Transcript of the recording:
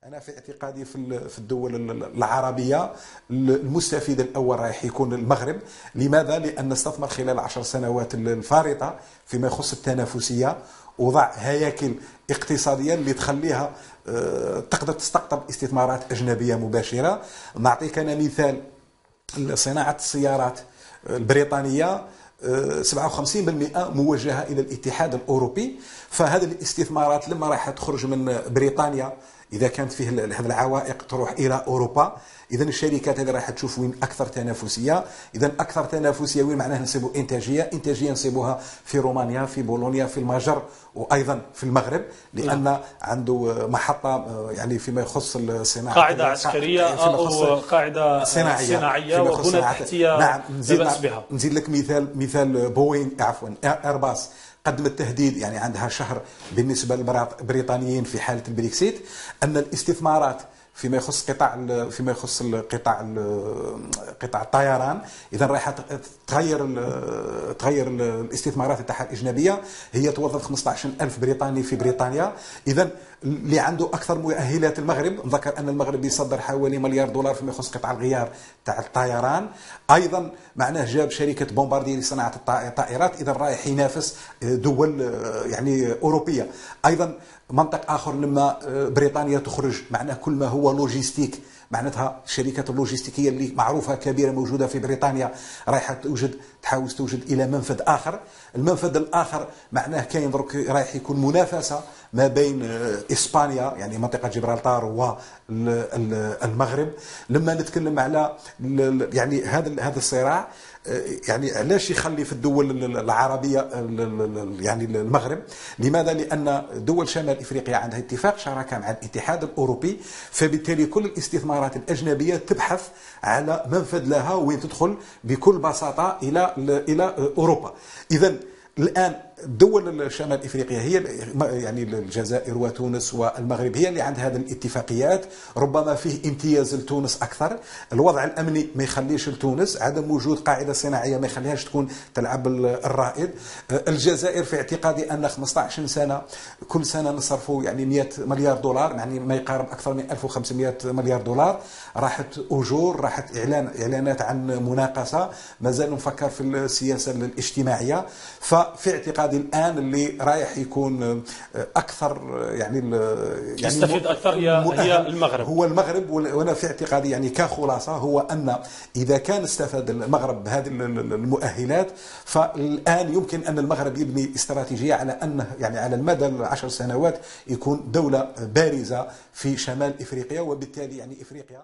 أنا في اعتقادي في الدول العربية المستفيد الأول رايح يكون المغرب. لماذا؟ لأن استثمر خلال 10 سنوات الفارطة فيما يخص التنافسية، وضع هياكل اقتصادية اللي تخليها تقدر تستقطب استثمارات أجنبية مباشرة. نعطيك أنا مثال: صناعة السيارات البريطانية 57% موجهة إلى الاتحاد الأوروبي. فهذه الاستثمارات لما راح تخرج من بريطانيا، إذا كانت فيه هذه العوائق، تروح إلى أوروبا. إذا الشركات هذه راح تشوف وين أكثر تنافسية. إذا أكثر تنافسية وين معناه نسيبوا إنتاجية نسيبوها في رومانيا، في بولونيا، في المجر، وأيضا في المغرب، لأن عنده محطة يعني فيما يخص الصناعة، قاعدة عسكرية أو قاعدة صناعية وبنى تحتية. نعم. نزيد لك مثال بوينغ، عفوا ايرباص، قدم التهديد، يعني عندها شهر بالنسبه للبريطانيين في حاله البريكسيت، ان الاستثمارات فيما يخص قطاع الطيران، اذا راح تغير الاستثمارات تاعها الاجنبيه. هي توظف 15,000 بريطاني في بريطانيا. اذا اللي عنده اكثر مؤهلات المغرب، نذكر ان المغرب يصدر حوالي مليار دولار فيما يخص قطاع الغيار تاع الطيران. ايضا معناه جاب شركه بومباردير لصناعه الطائرات، اذا رايح ينافس دول يعني اوروبيه. ايضا منطق اخر لما بريطانيا تخرج، معناه كل ما هو لوجيستيك، معناتها الشركات اللوجستيكيه اللي معروفه كبيره موجوده في بريطانيا رايحه تحاول توجد الى منفذ اخر. المنفذ الاخر معناه كاين درك رايح يكون منافسه ما بين اسبانيا، يعني منطقه جبرالتار، والمغرب. لما نتكلم على يعني هذا الصراع، يعني علاش يخلي في الدول العربيه يعني المغرب؟ لماذا؟ لان دول شمال افريقيا عندها اتفاق شراكه مع الاتحاد الاوروبي، فبالتالي كل الاستثمارات الاجنبيه تبحث على منفذ لها وين تدخل بكل بساطه الى اوروبا. اذا الان دول شمال افريقيا هي يعني الجزائر وتونس والمغرب هي اللي عندها هذه الاتفاقيات. ربما فيه امتياز لتونس اكثر، الوضع الامني ما يخليش لتونس، عدم وجود قاعده صناعيه ما يخليهاش تكون تلعب الرائد. الجزائر في اعتقادي ان 15 سنه كل سنه نصرفوا يعني 100 مليار دولار، يعني ما يقارب اكثر من 1500 مليار دولار، راحت اجور، راحت اعلانات عن مناقصه، مازال نفكر في السياسه الاجتماعيه. ففي اعتقادي الان اللي رايح يكون اكثر يعني يستفيد اكثر هي المغرب، هو المغرب. وانا في اعتقادي يعني كخلاصه هو ان اذا كان استفاد المغرب بهذه المؤهلات، فالان يمكن ان المغرب يبني استراتيجيه على انه يعني على المدى 10 سنوات يكون دوله بارزه في شمال افريقيا، وبالتالي يعني افريقيا